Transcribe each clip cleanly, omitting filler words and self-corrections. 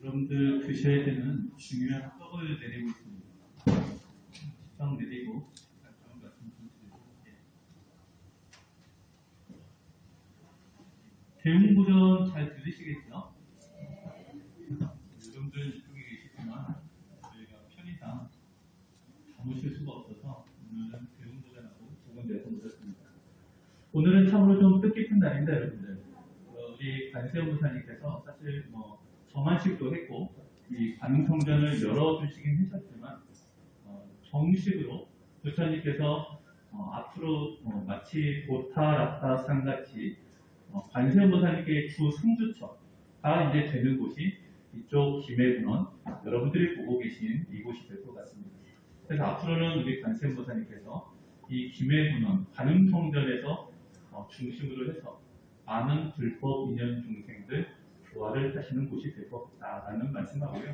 여러분들 드셔야 되는 중요한 떡을 내리고 있습니다. 떡 내리고 다음 말씀 좀 드리고 대웅보전 잘 들으시겠죠? 여러분들 이쪽에 계시지만 저희가 편의상 담으실 수가 없어서 오늘은 대웅보전하고 두 군데에서 모셨습니다. 오늘은 참으로 좀 뜻깊은 날인데 여러분들 우리 관세음 부사님께서 사실 정한식도 했고 이 관음성전을 열어주시긴 하셨지만 정식으로 부처님께서 앞으로 마치 보타라타 상같이 관세음 부사님께 주 상주처가 이제 되는 곳이 이쪽 김해군원 여러분들이 보고 계신 이곳이 될 것 같습니다. 그래서 앞으로는 우리 관세음 부사님께서 이 김해군원 관음성전에서 중심으로 해서 많은 불법 인연 중생들 교화를 하시는 곳이 될 것 같다라는 말씀하고요.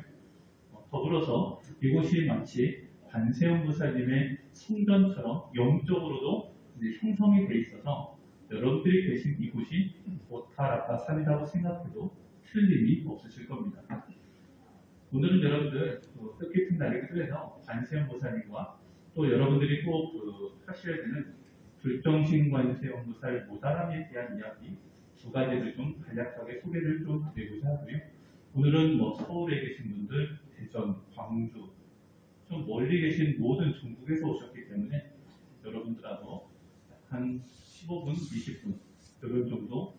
더불어서 이곳이 마치 관세음 부사님의 성전처럼 영적으로도 이제 형성이 돼 있어서 여러분들이 계신 이곳이 보타라타 산이라고 생각해도 틀림이 없으실 겁니다. 오늘은 여러분들 뜻깊은 날이기도 해서 관세음 부사님과 또 여러분들이 꼭 하셔야 되는 불정신 관세음 부사의 모다람에 대한 이야기 두 가지를 좀 간략하게 소개를 좀 드리고자 하고요. 오늘은 서울에 계신 분들, 대전, 광주, 좀 멀리 계신 모든 전국에서 오셨기 때문에 여러분들하고 한 15분, 20분 이런 정도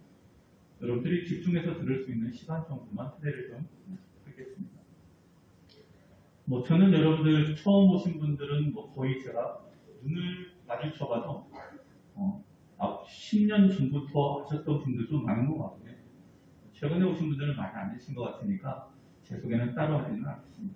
여러분들이 집중해서 들을 수 있는 시간 정도만 초대를 좀 하겠습니다. 저는 여러분들 처음 오신 분들은 거의 제가 눈을 마주쳐봐도 10년 전부터 하셨던 분들도 많은 것 같고요. 최근에 오신 분들은 많이 안 계신 것 같으니까 제 소개는 따로 하지는 않겠습니다.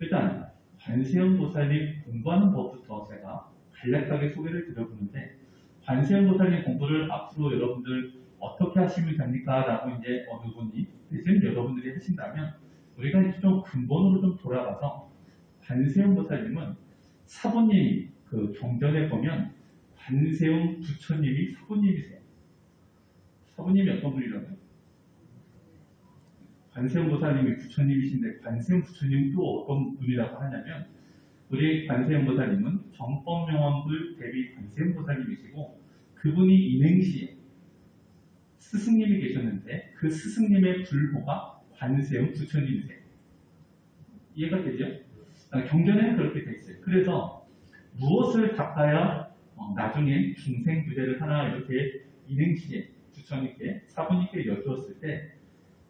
일단 관세음 보살님 공부하는 법부터 제가 간략하게 소개를 드려보는데 관세음 보살님 공부를 앞으로 여러분들 어떻게 하시면 됩니까? 라고 이제 어느 분이 대신 여러분들이 하신다면 우리가 이제 좀 근본으로 좀 돌아가서 관세음 보살님은 사부님이 그 경전에 보면 관세음 부처님이 사부님이세요. 사부님이 어떤 분이라고요? 관세음 보살님이 부처님이신데 관세음 부처님이 또 어떤 분이라고 하냐면 우리 관세음 보살님은 정법명원불 대비 관세음 보살님이시고 그분이 인행시에 스승님이 계셨는데 그 스승님의 불호가 관세음 부처님이세요. 이해가 되죠? 경전에는 그렇게 돼 있어요. 그래서 무엇을 닦아야 나중에 중생 부제를 하나 이렇게 인행시에 부처님께 사부님께 여쭈었을 때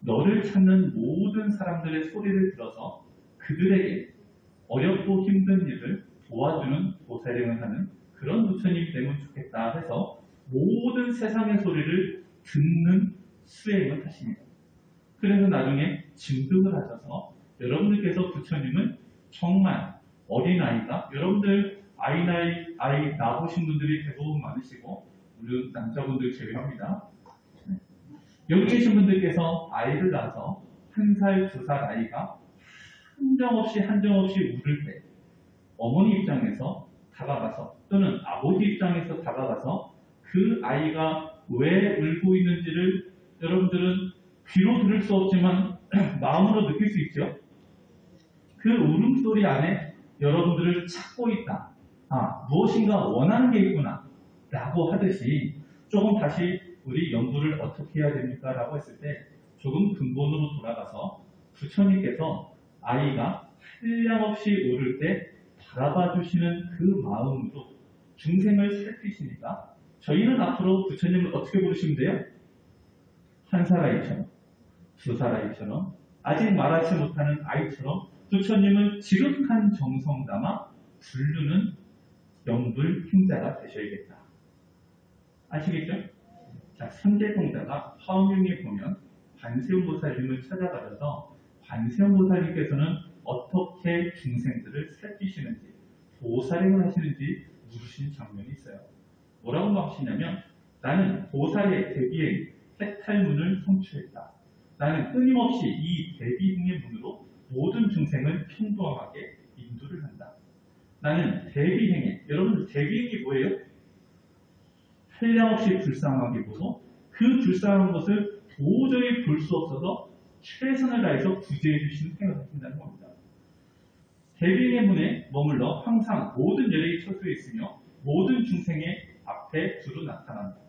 너를 찾는 모든 사람들의 소리를 들어서 그들에게 어렵고 힘든 일을 도와주는 보살행을 하는 그런 부처님이 되면 좋겠다 해서 모든 세상의 소리를 듣는 수행을 하십니다. 그래서 나중에 증득을 하셔서 여러분들께서 부처님은 정말 어린아이가 여러분들 아이 낳으신 분들이 대부분 많으시고 물론 남자분들 제외합니다. 여기 계신 분들께서 아이를 낳아서 1살, 2살 아이가 한정없이 울을 때 어머니 입장에서 다가가서 또는 아버지 입장에서 다가가서 그 아이가 왜 울고 있는지를 여러분들은 귀로 들을 수 없지만 마음으로 느낄 수 있죠. 그 울음소리 안에 여러분들을 찾고 있다. 무엇인가 원하는 게 있구나 라고 하듯이 조금 다시 우리 연구를 어떻게 해야 됩니까? 라고 했을 때 조금 근본으로 돌아가서 부처님께서 아이가 한량없이 울을 때 바라봐 주시는 그 마음으로 중생을 살피시니까 저희는 앞으로 부처님을 어떻게 부르시면 돼요? 1살 아이처럼 2살 아이처럼 아직 말하지 못하는 아이처럼 부처님을 지극한 정성 담아 부르는 영불 행자가 되셔야겠다. 아시겠죠? 자, 선제공자가 화엄경에 보면 관세음 보살님을 찾아가셔서 관세음 보살님께서는 어떻게 중생들을 살피시는지 보살행을 하시는지 물으시는 장면이 있어요. 뭐라고 하시냐면 나는 보살의 대비행 해탈문을 성취했다. 나는 끊임없이 이 대비행의 문으로 모든 중생을 평등하게 인도를 한다. 나는 대비행에 여러분 대비행이 뭐예요? 한량없이 불쌍하게 보고 그 불쌍한 것을 도저히 볼 수 없어서 최선을 다해서 구제해 주시는 행을 하신다는 겁니다. 대비의 문에 머물러 항상 모든 열애에 처소에 있으며 모든 중생의 앞에 두루 나타난다.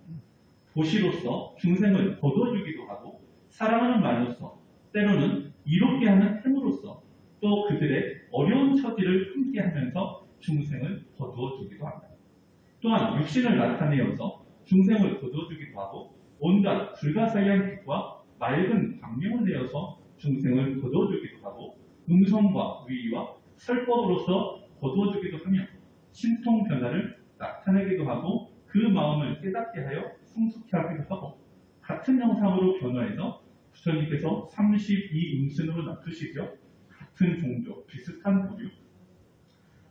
도시로서 중생을 거둬주기도 하고 사랑하는 말로써 때로는 이롭게 하는 힘으로써 또 그들의 어려운 처지를 함께하면서 중생을 거두어주기도 한다. 또한 육신을 나타내어서 중생을 거두어주기도 하고 온갖 불가사의한 빛과 맑은 광명을 내어서 중생을 거두어주기도 하고 음성과 위와 설법으로서 거두어주기도 하며 신통 변화를 나타내기도 하고 그 마음을 깨닫게 하여 성숙케 하기도 하고 같은 영상으로 변화해서 부처님께서 32음순으로 낮추시죠. 같은 종족, 비슷한 부류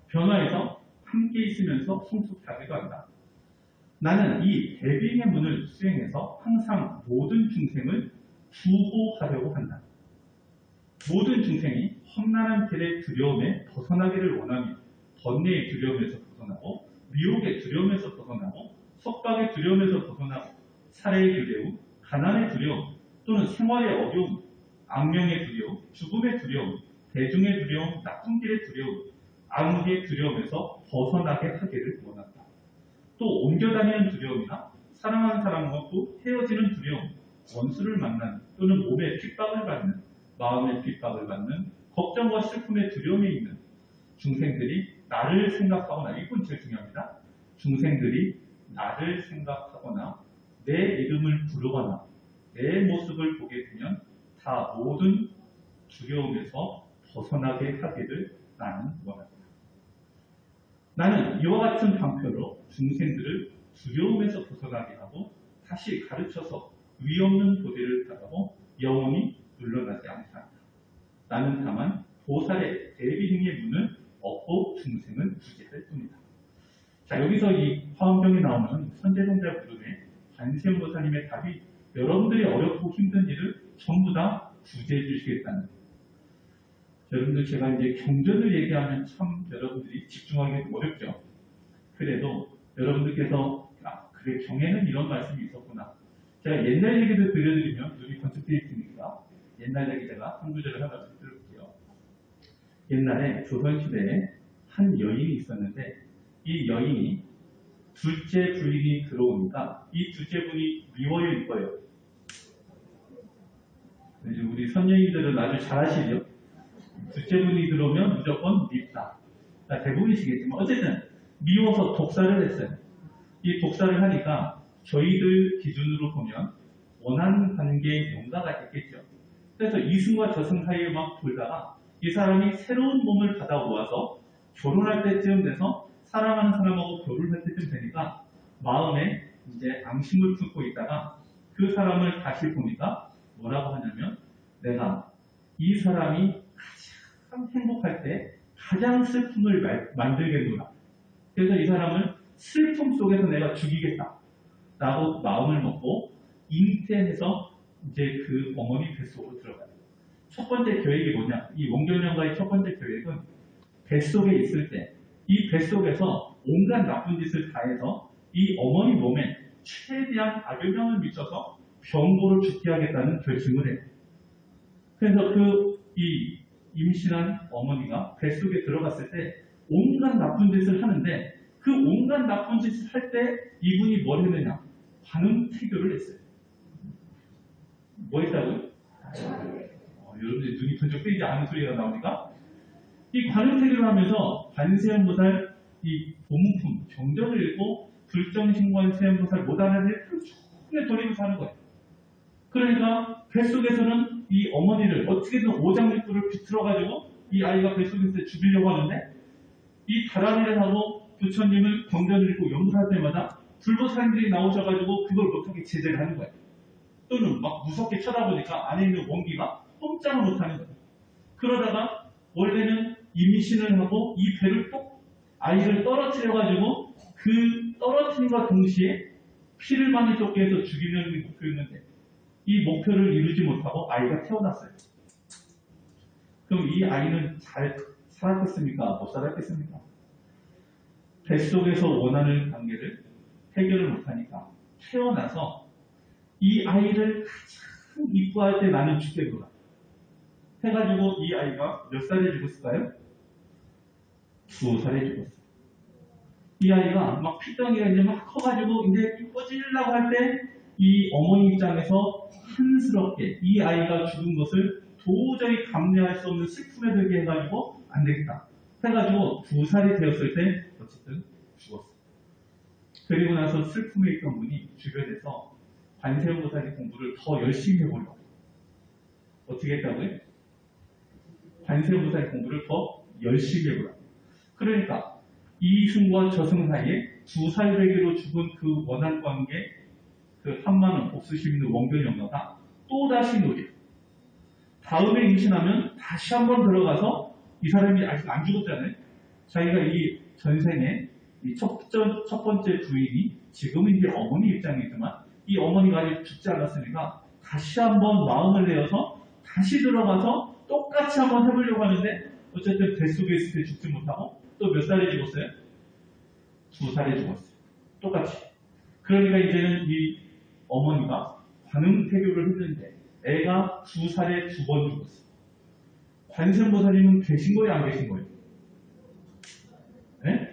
변화해서 함께 있으면서 성숙케 하기도 한다. 나는 이 대비의 문을 수행해서 항상 모든 중생을 구호하려고 한다. 모든 중생이 험난한 길의 두려움에 벗어나기를 원하며 번뇌의 두려움에서 벗어나고 미혹의 두려움에서 벗어나고 속박의 두려움에서 벗어나고 살해의 두려움, 가난의 두려움 또는 생활의 어려움, 악명의 두려움, 죽음의 두려움, 대중의 두려움, 나쁜 길의 두려움, 악무의 두려움에서 벗어나게 하기를 원한다. 또 옮겨다니는 두려움이나 사랑하는 사람과 또 헤어지는 두려움, 원수를 만나는 또는 몸에 핍박을 받는, 마음의 핍박을 받는, 걱정과 슬픔의 두려움이 있는 중생들이 나를 생각하거나, 이건 제일 중요합니다. 중생들이 나를 생각하거나 내 이름을 부르거나 내 모습을 보게 되면 다 모든 두려움에서 벗어나게 하기를 나는 원한다. 나는 이와 같은 방편으로 중생들을 두려움에서 벗어나게 하고 다시 가르쳐서 위없는 도리를 따라고 영원히 물러나지 않게 한다. 나는 다만 보살의 대비행의 문을 얻고 중생을 구제할 뿐이다. 자, 여기서 이 화엄경에 나오는 선제동자 부름의 관세음보살님의 답이 여러분들이 어렵고 힘든 일을 전부 다 구제해 주시겠다는 거예요. 여러분들 제가 이제 경전을 얘기하면 참 여러분들이 집중하기 어렵죠. 그래도 여러분들께서 그래 경에는 이런 말씀이 있었구나. 제가 옛날 얘기를 들려드리면 눈이 번쩍 뜨일 테니까 옛날 얘기 제가 한 구절을 하나씩 들어볼게요. 옛날에 조선시대에 한 여인이 있었는데 이 여인이 둘째 부인이 들어오니까 이 둘째 부인이 미워요 이뻐요. 우리 선녀님들은 아주 잘 아시죠? 둘째 분이 들어오면 무조건 밉다. 대부분이시겠지만 어쨌든 미워서 독사를 했어요. 이 독사를 하니까 저희들 기준으로 보면 원한 관계의 용가가 됐겠죠. 그래서 이승과 저승 사이에 막 돌다가 이 사람이 새로운 몸을 받아오아서 결혼할 때쯤 돼서 사랑하는 사람하고 결혼할 때쯤 되니까 마음에 이제 앙심을 품고 있다가 그 사람을 다시 보니까 뭐라고 하냐면 내가 이 사람이 가장 행복할 때 가장 슬픔을 만들겠노라. 그래서 이 사람을 슬픔 속에서 내가 죽이겠다. 라고 마음을 먹고 잉태해서 이제 그 어머니 뱃속으로 들어가요. 첫 번째 계획이 뭐냐? 이 원결년가의 첫 번째 계획은 뱃속에 있을 때 이 뱃속에서 온갖 나쁜 짓을 다해서 이 어머니 몸에 최대한 악영향을 미쳐서 병고를 죽게 하겠다는 결심을 해요. 그래서 이 임신한 어머니가 뱃속에 들어갔을 때 온갖 나쁜 짓을 하는데 그 온갖 나쁜 짓을 할 때 이분이 뭘 했느냐? 관음태교를 했어요. 뭐 했다고요? 여러분들이 눈이 번쩍 뜨이지 않은 소리가 나오니까 이 관음태교를 하면서 관세음보살 이 보문품 경전을 읽고 불정신관 세음보살 모단을 종일 돌리면서 하는 거예요. 그러니까 뱃속에서는 이 어머니를 어떻게든 오장육부를 비틀어가지고 이 아이가 뱃속에서 죽이려고 하는데 이 다란이를 하고 부처님을 경전을 읽고 염사할 때마다 불보살님들이 나오셔가지고 그걸 못하게 제재를 하는 거예요. 또는 막 무섭게 쳐다보니까 안에 있는 원기가 꼼짝을 못하는 거예요. 그러다가 원래는 임신을 하고 이 배를 또 아이를 떨어뜨려가지고 그 떨어뜨림과 동시에 피를 많이 쏟게 해서 죽이는 게 목표였는데 이 목표를 이루지 못하고 아이가 태어났어요. 그럼 이 아이는 잘 살았겠습니까? 못 살았겠습니까? 뱃속에서 원하는 관계를 해결을 못하니까 태어나서 이 아이를 가장 이뻐할 때 나는 죽겠구나. 해가지고 이 아이가 몇 살에 죽었을까요? 2살에 죽었어요. 이 아이가 막 피덩이가 이제 막 커가지고 이제 꺼지려고 할 때 이 어머니 입장에서 한스럽게 이 아이가 죽은 것을 도저히 감내할 수 없는 슬픔에 들게 해가지고 안 되겠다 해가지고 2살이 되었을 때 어쨌든 죽었어요. 그리고 나서 슬픔에 있던 분이 주변에서 관세음보살이 공부를 더 열심히 해보려고 어떻게 했다고요? 관세음보살이 공부를 더 열심히 해보려고. 그러니까 이승과 저승 사이에 2살 되기로 죽은 그 원한관계 그 한마는 옥수수 있는 원균 영가가 또다시 노력. 다음에 임신하면 다시 한번 들어가서 이 사람이 아직 안 죽었잖아요. 자기가 이 전생에 이 첫 번째 부인이 지금은 이제 어머니 입장이지만 이 어머니가 아직 죽지 않았으니까 다시 한번 마음을 내어서 다시 들어가서 똑같이 한번 해보려고 하는데 어쨌든 뱃속에 있을 때 죽지 못하고 또 몇 살에 죽었어요? 2살에 죽었어요. 똑같이. 그러니까 이제는 이 어머니가 관음태교를 했는데 애가 2살에 2번 죽었어요. 관세음보살님은 계신 거예요? 안 계신 거예요? 네?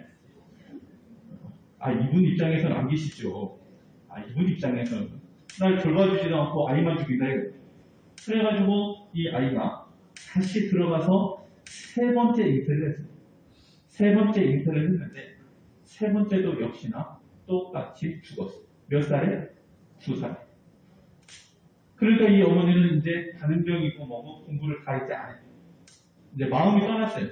이분 입장에서는 안 계시죠. 이분 입장에서는 날 돌봐주지도 않고 아이만 죽인다 해요. 그래가지고 이 아이가 다시 들어가서 세 번째 잉태를 했어요. 세 번째 잉태를 했는데 세 번째도 역시나 똑같이 죽었어요. 몇 살에? 2살에. 그러니까 이 어머니는 이제 가는병이 있고 뭐고 공부를 다 했지 않아요. 이제 마음이 떠났어요.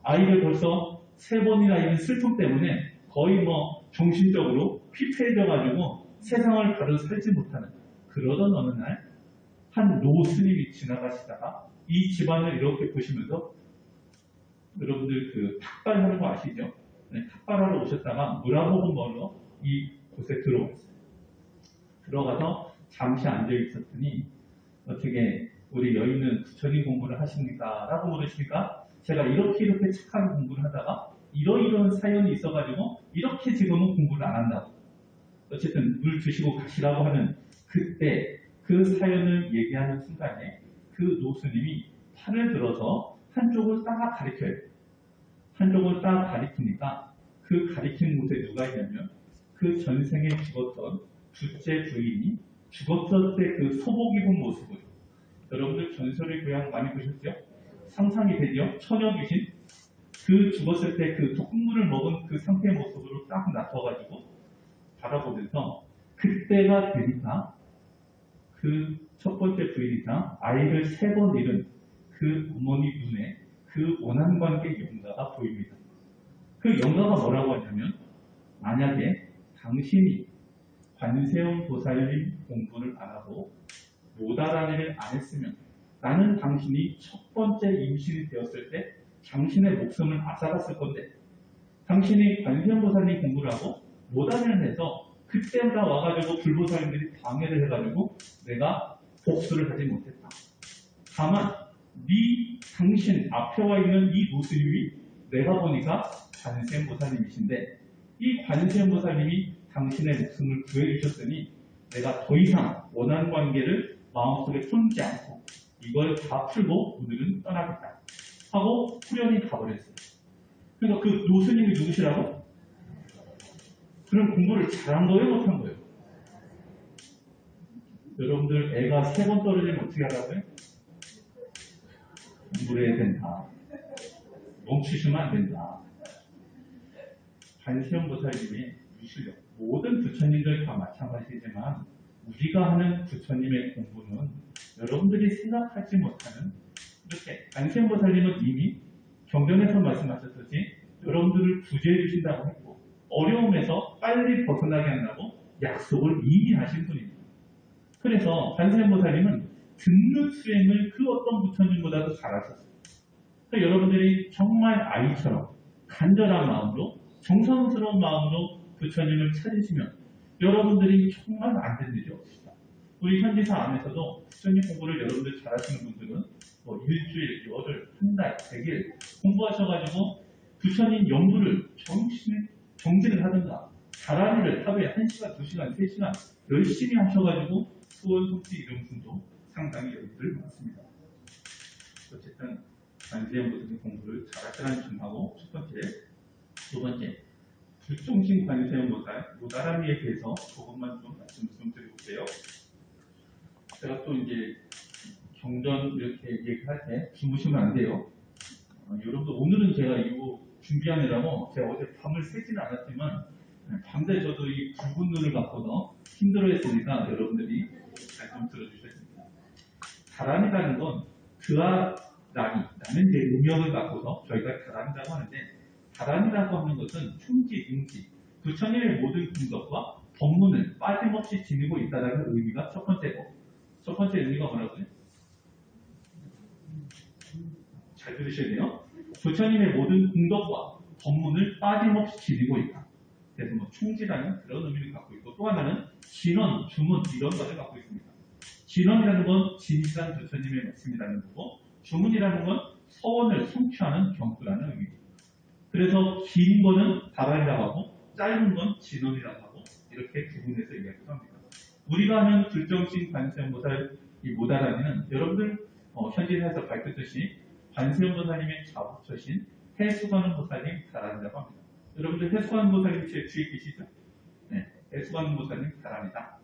아이를 벌써 세 번이나 있는 슬픔 때문에 거의 뭐 정신적으로 피폐해져가지고 세상을 바로 살지 못하는 그러던 어느 날 한 노 스님이 지나가시다가 이 집안을 이렇게 보시면서 여러분들 그 탁발하는 거 아시죠? 네, 탁발하러 오셨다가 물하고 멀러 이 곳에 들어왔어요. 들어가서 잠시 앉아 있었더니 어떻게 우리 여인은 부처님 공부를 하십니까? 라고 물으시니까 제가 이렇게 착하게 공부를 하다가 이러이러한 사연이 있어가지고 이렇게 지금은 공부를 안 한다고. 어쨌든 물 드시고 가시라고 하는 그때 그 사연을 얘기하는 순간에 그 노스님이 팔을 들어서 한쪽을 딱 가리켜요. 한쪽을 딱 가리키니까 그 가리킨 곳에 누가 있냐면 그 전생에 죽었던 둘째 부인이 죽었을 때 그 소복 입은 모습을 여러분들 전설의 고향 많이 보셨죠? 상상이 되죠? 처녀 귀신? 그 죽었을 때 그 흙물을 먹은 그 상태의 모습으로 딱 놔둬가지고 바라보면서 그때가 되니까 그 첫 번째 부인이자 아이를 3번 잃은 그 어머니 눈에 그 원한관계 영가가 보입니다. 그 영가가 뭐라고 하냐면 만약에 당신이 관세음 보살님 공부를 안 하고 모다라니를 안 했으면 나는 당신이 첫 번째 임신이 되었을 때 당신의 목숨을 앗아갔을 건데 당신이 관세음 보살님 공부를 하고 모다라니를 해서 그때마다 와가지고 불보살님들이 방해를 해가지고 내가 복수를 하지 못했다. 다만 당신 앞에 와 있는 이 노스님이 내가 보니까 관세음 보살님이신데 이 관세음 보살님이 당신의 목숨을 구해주셨으니 내가 더 이상 원한 관계를 마음속에 품지 않고 이걸 다 풀고 오늘은 떠나겠다 하고 후련히 가버렸어요. 그러니까 그 노스님이 누구시라고? 그럼 공부를 잘한 거예요? 못한 거예요? 여러분들 애가 3번 떨어지면 어떻게 하라고요? 공부를 해야 된다. 멈추시면 안 된다. 관세음 보살님의 유실력 모든 부처님들 다 마찬가지지만 우리가 하는 부처님의 공부는 여러분들이 생각하지 못하는 이렇게 관세음 보살님은 이미 경전에서 말씀하셨듯이 여러분들을 구제해 주신다고 했고 어려움에서 빨리 벗어나게 한다고 약속을 이미 하신 분입니다. 그래서 관세음 보살님은 듣는 수행을 그 어떤 부처님보다도 잘하셨어요. 그러니까 여러분들이 정말 아이처럼 간절한 마음으로 정성스러운 마음으로 부처님을 찾으시면 여러분들이 정말 안 되는 일이 없습니다. 우리 현지사 안에서도 부처님 공부를 여러분들 잘하시는 분들은 뭐 일주일, 열흘, 한 달, 100일 공부하셔가지고 부처님 연구를 정진을 하든가 잘하는 일을 하루에 1시간, 2시간, 3시간 열심히 하셔가지고 수원 속지 이런 분도 상당히 여러분들 많습니다. 어쨌든 관세음보살의 공부를 잘하시라는 점하고 첫 번째, 두 번째 불종신 관세음보살 모다라미에 대해서 조금만 좀 말씀 좀 드려볼게요. 제가 또 이제 경전 이렇게 얘기할 때 주무시면 안 돼요. 여러분들 오늘은 제가 이거 준비하느라고 제가 어제 밤을 새지는 않았지만 밤새 저도 이 붉은 눈을 갖고서 힘들어했으니까 여러분들이 잘 좀 들어주셔야 됩니다. 다란이라는 건 그와 라는 이제 음역을 갖고서 저희가 다란이라고 하는데 다란이라고 하는 것은 충지, 응지, 부처님의 모든 공덕과 법문을 빠짐없이 지니고 있다는 의미가 첫 번째고 첫 번째 의미가 뭐라고요? 잘 들으셔야 돼요. 부처님의 모든 공덕과 법문을 빠짐없이 지니고 있다. 그래서 뭐 충지라는 그런 의미를 갖고 있고 또 하나는 진원, 주문 이런 것을 갖고 있습니다. 진원이라는 건 진실한 부처님의 말씀이라는 거고 주문이라는 건 서원을 성취하는 경구라는 의미입니다. 그래서 긴 거는 다란이라고 하고 짧은 건 진원이라고 하고 이렇게 구분해서 이야기를 합니다. 우리가 하는 불정신 관세음보살 이 모다라미는 여러분들 현지에서 밝혔듯이 관세음보살님의 자부처신 해수관음보살님 다란이라고 합니다. 여러분들 해수관음보살님 제 뒤에 계시죠? 네, 해수관음보살님 다란이다.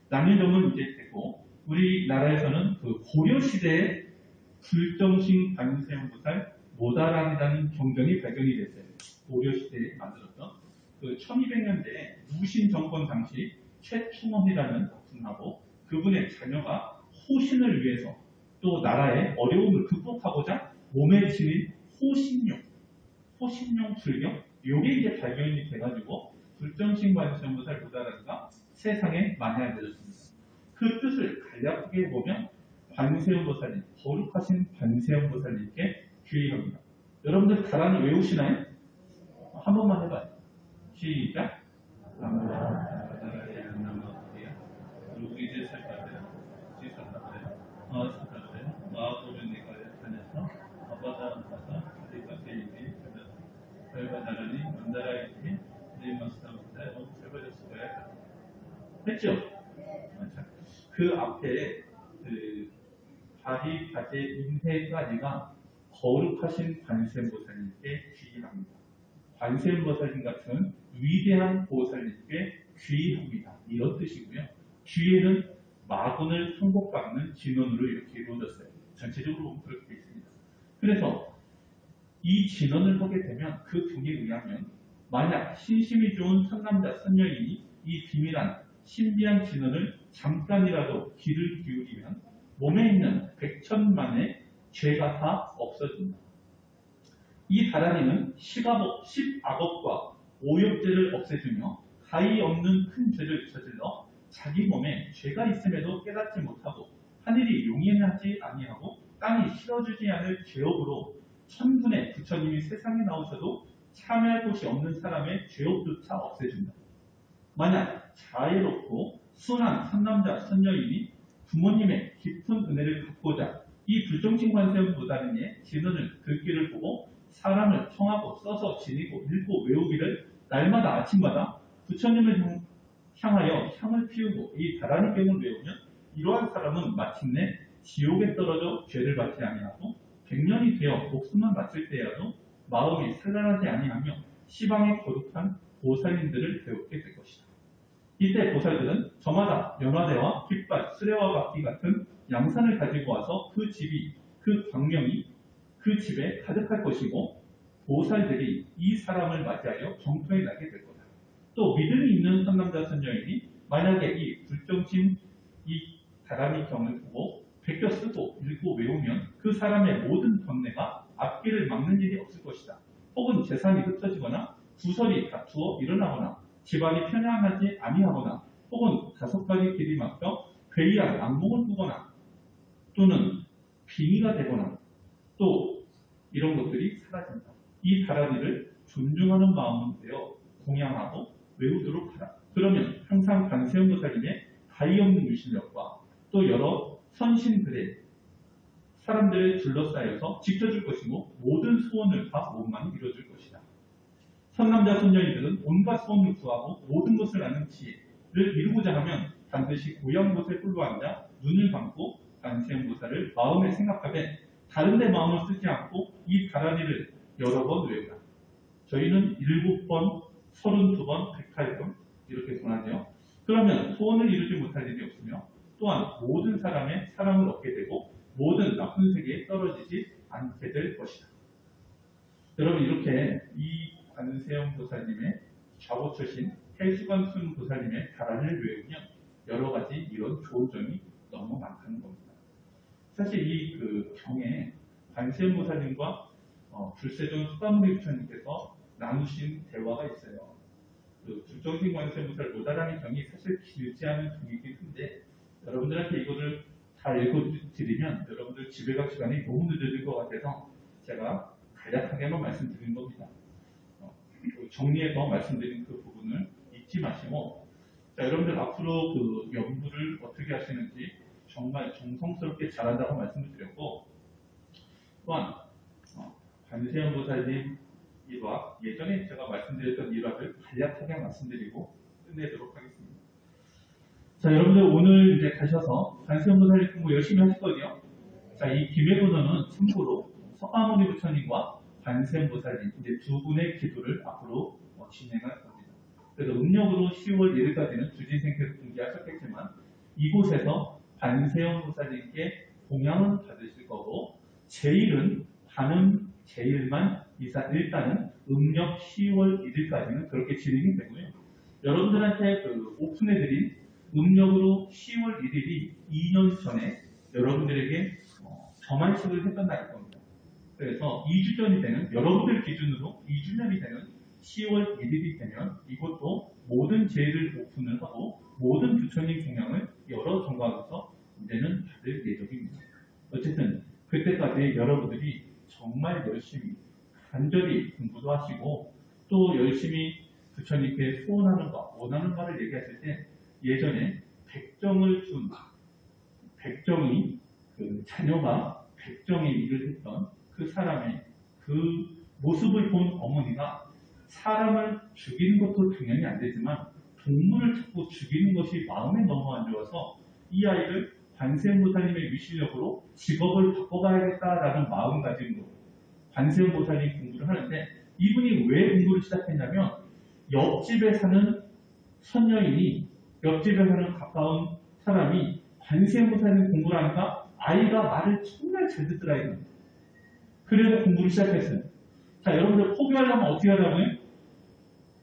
라는 점은 이제 됐고 우리나라에서는 그 고려시대에 불정신 관세음보살 모다라미라는 경전이 발견이 됐어요. 고려시대에 만들었던 그 1200년대에 무신 정권 당시 최충원이라는 분하고 그분의 자녀가 호신을 위해서 또 나라의 어려움을 극복하고자 몸에 지닌 호신용 불경 요게 이제 발견이 돼가지고 불정신 관세음보살 모다라미가 세상에 많이 알려졌습니다. 그 뜻을 간략하게 보면 관세음보살님, 거룩하신 관세음보살님께 귀의합니다. 여러분들 다란이 외우시나요? 한 번만 해봐요. 시작. 그리고 이제 살펴봐요. 살펴봐요. 마하보르니까에 다녀서 아바다한테서 어디까지 얘기 하면서 별과 나란히 만다라 얘기 리마스타한테 세버렸어야 했죠? 그 앞에 그 바리 바제 인해까지가 거룩하신 관세음보살님께 귀의합니다. 관세음보살님 같은 위대한 보살님께 귀의합니다. 이런 뜻이고요. 귀의는 마군을 통곡받는 진원으로 이렇게 이루어졌어요. 전체적으로 보면 그렇게 되어 있습니다. 그래서 이 진원을 하게 되면 그 분에 의하면 만약 신심이 좋은 선남자 선녀인이 이 비밀한 신비한 진원을 잠깐이라도 귀를 기울이면 몸에 있는 백천만의 죄가 다 없어진다. 이 다란이는 10악업과 오욕죄를 없애주며 가히 없는 큰 죄를 저질러 자기 몸에 죄가 있음에도 깨닫지 못하고 하늘이 용인하지 아니하고 땅이 실어주지 않을 죄업으로 천분의 부처님이 세상에 나오셔도 참여할 곳이 없는 사람의 죄업조차 없애준다. 만약 자애롭고 순한 선남자 선녀인이 부모님의 깊은 은혜를 갚고자 이 불정신 관세음보살님의 진언을 글귀를 보고 사람을 청하고 써서 지니고 읽고 외우기를 날마다 아침마다 부처님을 향하여 향을 피우고 이 다란이경을 외우면 이러한 사람은 마침내 지옥에 떨어져 죄를 받지 아니하고 100년이 되어 목숨만 바칠 때라도 마음이 산란하지 아니하며 시방의 거룩한 보살님들을 배우게 될 것이다. 이때 보살들은 저마다 연화대와 깃발, 수레와 바퀴 같은 양산을 가지고 와서 그 집이, 그 광명이 그 집에 가득할 것이고 보살들이 이 사람을 맞이하여 정토에 나게 될 거다. 또 믿음이 있는 선남자 선녀인이 만약에 이 불정신 이 다란이 경을 보고 베껴 쓰고 읽고 외우면 그 사람의 모든 번뇌가 앞길을 막는 일이 없을 것이다. 혹은 재산이 흩어지거나 부설이 다투어 일어나거나 집안이 편안하지 아니하거나 혹은 다섯가지 길이 막혀 괴이한 악몽을 꾸거나 또는 빙의가 되거나 또 이런 것들이 사라진다. 이 다란이를 존중하는 마음을 되어 공양하고 외우도록 하라. 그러면 항상 관세음보살님의 가히 없는 유실력과 또 여러 선신들의 사람들을 둘러싸여서 지켜줄 것이고 모든 소원을 다 몸만이 이루어줄 것이다. 선남자 선녀인들은 온갖 소원을 구하고 모든 것을 아는 지혜를 이루고자 하면 반드시 고향 곳에 홀로 앉아 눈을 감고 관세음보살을 마음에 생각하되 다른 데 마음을 쓰지 않고 이 다란이를 여러 번 외우라. 저희는 7번, 32번, 108번 이렇게 권하죠. 그러면 소원을 이루지 못할 일이 없으며 또한 모든 사람의 사랑을 얻게 되고 모든 나쁜 세계에 떨어지지 않게 될 것이다. 여러분 이렇게 이 관세음 보살님의 좌우처신 해수관순 보살님의 다란을 외우면 여러 가지 이런 좋은 점이 너무 많다는 겁니다. 사실 이 경에 관세음 보살님과 불세존 수가모니 부처님께서 나누신 대화가 있어요. 불정신 관세음 보살 모다라는 경이 사실 길지 않은 경이긴 한데 여러분들한테 이거를 다 읽어드리면 여러분들 집에 갈 시간이 너무 늦어질 것 같아서 제가 간략하게만 말씀드린 겁니다. 정리해서 말씀드린 그 부분을 잊지 마시고 자, 여러분들 앞으로 그 연구를 어떻게 하시는지 정말 정성스럽게 잘한다고 말씀을 드렸고 또한 관세음 보살님 일화 예전에 제가 말씀드렸던 일화를 간략하게 말씀드리고 끝내도록 하겠습니다. 자, 여러분들 오늘 이제 가셔서 관세음 보살님 공부 열심히 하실 거죠? 자, 이 기매번호는 참고로 서가모니 부처님과 관세음 보살님 이제 두 분의 기도를 앞으로 진행할 겁니다. 그래서 음력으로 10월 1일까지는 주진생께서 중지하셨겠지만 이곳에서 관세음 보살님께 공양은 받으실 거고 제일은 반음 제일만 일단은 음력 10월 1일까지는 그렇게 진행이 되고요. 여러분들한테 오픈해드린 음력으로 10월 1일이 2년 전에 여러분들에게 점안식을 했던 날일 겁니다. 그래서 2주 전이 되는 여러분들 기준으로 2주년이 되는 10월 1일이 되면 이것도 모든 제일을 오픈을 하고 모든 부처님 공양을 여러 정각에서 이제는 받을 예정입니다. 어쨌든 그때까지 여러분들이 정말 열심히 간절히 공부도 하시고 또 열심히 부처님께 소원하는 바, 원하는 바를 얘기하실 때 예전에 백정이 자녀가 백정의 일을 했던 그 사람의 그 모습을 본 어머니가 사람을 죽이는 것도 당연히 안 되지만 동물을 자꾸 죽이는 것이 마음에 너무 안 좋아서 이 아이를 관세음 보살님의 위실력으로 직업을 바꿔봐야겠다라는 마음가짐으로 관세음 보살님 공부를 하는데 이분이 왜 공부를 시작했냐면 옆집에 사는 선녀인이 옆집에 사는 가까운 사람이 관세음 보살님 공부를 하니까 아이가 말을 정말 잘 듣더라 이겁니다. 그래서 공부를 시작했어요. 자, 여러분들 포기하려면 어떻게 하자고요?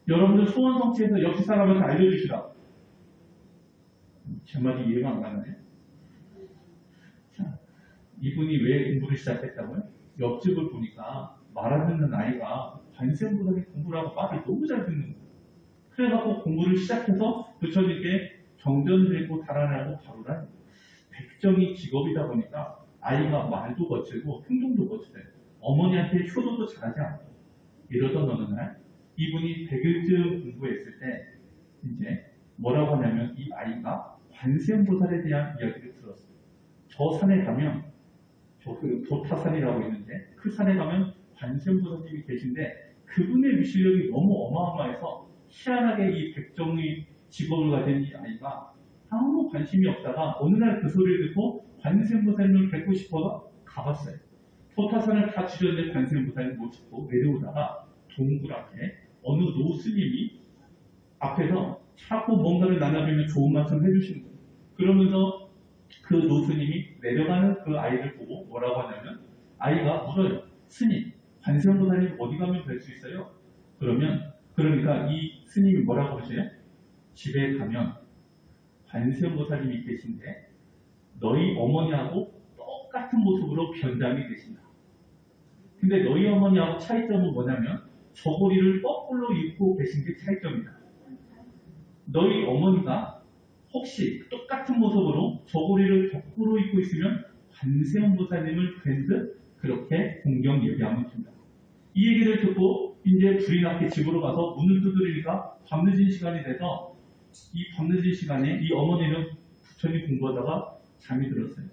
여러분들 소원 성취해서 옆집 사람한테 알려주시라. 제 말이 이해가 안 가나요? 자, 이분이 왜 공부를 시작했다고요? 옆집을 보니까 말 안 듣는 아이가 관세음 보살님 공부를 하고 말을 너무 잘 듣는 거예요. 그래갖고 공부를 시작해서 부처님께 정전되고 달아나고 바로란 백정이 직업이다 보니까 아이가 말도 거칠고 행동도 거칠어요. 어머니한테 효도도 잘하지 않고 이러던 어느 날 이분이 100일쯤 공부했을 때 이제 뭐라고 하냐면 이 아이가 관세음 보살에 대한 이야기를 들었어요. 저 산에 가면 도타산이라고 있는데 그 산에 가면 관세음 보살님이 계신데 그분의 위실력이 너무 어마어마해서 희한하게 이 백정의 직업을 가진 이 아이가 아무 관심이 없다가 어느 날 그 소리를 듣고 관세음 보살님을 뵙고 싶어서 가봤어요. 도타산을 다 지렸는데 관세음 보살님 못 찾고 내려오다가 동굴 앞에 어느 노스님이 앞에서 자꾸 뭔가를 나눠주면 좋은 말씀 해주시는 거예요. 그러면서 그 노스님이 내려가는 그 아이를 보고 뭐라고 하냐면 아이가 물어요. 스님, 관세음 보살님 어디 가면 뵐 수 있어요? 그러니까 이 스님이 뭐라고 그러세요? 집에 가면 관세음 보살님이 계신데 너희 어머니하고 똑같은 모습으로 변장이 되신다. 근데 너희 어머니하고 차이점은 뭐냐면 저고리를 거꾸로 입고 계신 게 차이점이다. 너희 어머니가 혹시 똑같은 모습으로 저고리를 거꾸로 입고 있으면 관세음 보살님을 뵌 듯 그렇게 공경 얘기하면 된다. 이 얘기를 듣고 이제 불이 났게 집으로 가서 문을 두드리니까 밤늦은 시간이 돼서 이 밤늦은 시간에 이 어머니는 부처님 공부하다가 잠이 들었어요.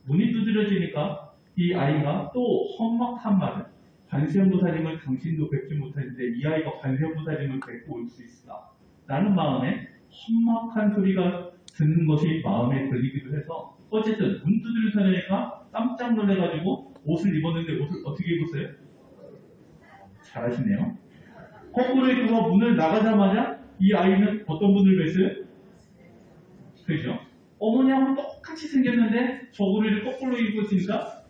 문이 두드려지니까 이 아이가 또 험악한 말을 관세음 보살님을 당신도 뵙지 못했는데 이 아이가 관세음 보살님을 뵙고 올 수 있을까? 라는 마음에 험악한 소리가 듣는 것이 마음에 들리기도 해서 어쨌든 문 두드려 서니까 깜짝 놀래가지고 옷을 입었는데 옷을 어떻게 입었어요? 잘하시네요. 거꾸로 입고서 문을 나가자마자 이 아이는 어떤 분을 뵀어요? 그죠? 어머니하고 똑같이 생겼는데 저고리를 거꾸로 입고 있으니까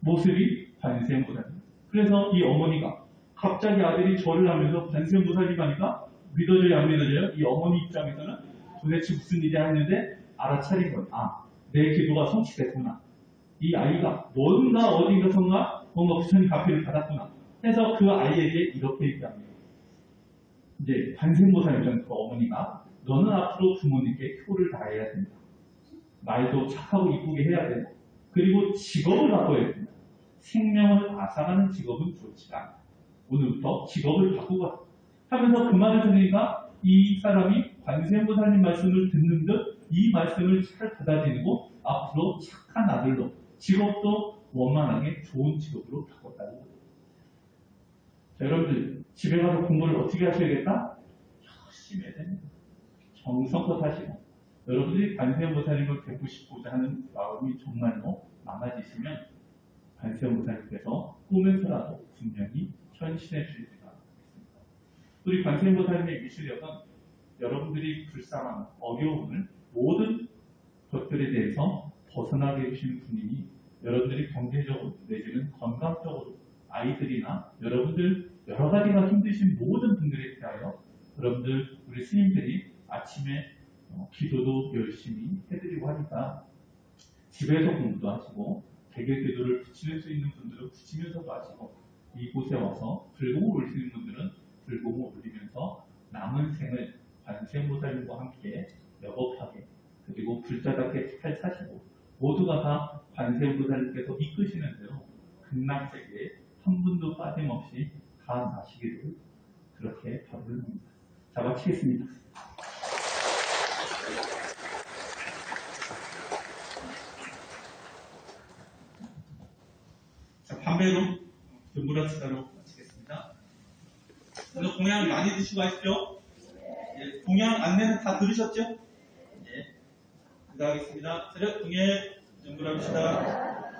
모습이 관세음보살님. 그래서 이 어머니가 갑자기 아들이 절을 하면서 관세음보살님 하니까 믿어져요, 안 믿어져요? 이 어머니 입장에서는 도대체 무슨 일이 했는데 알아차린 거예요. 아, 내 기도가 성취됐구나. 이 아이가 뭔가 어딘가선가 뭔가 부처님 가피를 받았구나. 해서 그 아이에게 이렇게 얘기합니다. 이제 관세음보살님 그 어머니가 너는 앞으로 부모님께 효를 다해야 된다. 말도 착하고 이쁘게 해야 된다. 그리고 직업을 바꿔야 된다. 생명을 앗아가는 직업은 좋지 않다. 오늘부터 직업을 바꾸고 하면서 그 말을 들으니까 이 사람이 관세음보살님 말씀을 듣는 듯 이 말씀을 잘 받아들이고 앞으로 착한 아들로 직업도 원만하게 좋은 직업으로 바꿨다고 합니다. 자, 여러분들 집에 가서 공부를 어떻게 하셔야겠다? 열심히 해야 됩니다. 정성껏 하시고 여러분들이 관세음보살님을 뵙고 싶고자 하는 마음이 정말로 많아지시면 관세음보살님께서 꿈에서라도 분명히 현신해 주시리라 하겠습니다. 우리 관세음보살님의 미시력은 여러분들이 불쌍한 어려움을 모든 것들에 대해서 벗어나게 해주시는 분이니 여러분들이 경제적으로 내지는 건강적으로 아이들이나 여러분들 여러 가지가 힘드신 모든 분들에 대하여 여러분들 우리 스님들이 아침에 기도도 열심히 해드리고 하니까 집에서 공부도 하시고 개별 기도를 붙일 수 있는 분들은 붙이면서도 하시고 이곳에 와서 불공을 올리시는 분들은 불공을 올리면서 남은 생을 관세음보살님과 함께 여겁하게 그리고 불자답게 잘 사시고 모두가 다 관세음보살님께서 이끄시는 대로 극락세계에 한 분도 빠짐없이 다 나시기를 그렇게 바라를 합니다. 자, 마치겠습니다. 자, 반배로 연구라치다로 마치겠습니다. 오늘 공양 많이 드시고 하십시오. 예, 공양 안내는 다 들으셨죠? 예, 인사하겠습니다. 차렷 동해 연구라치다.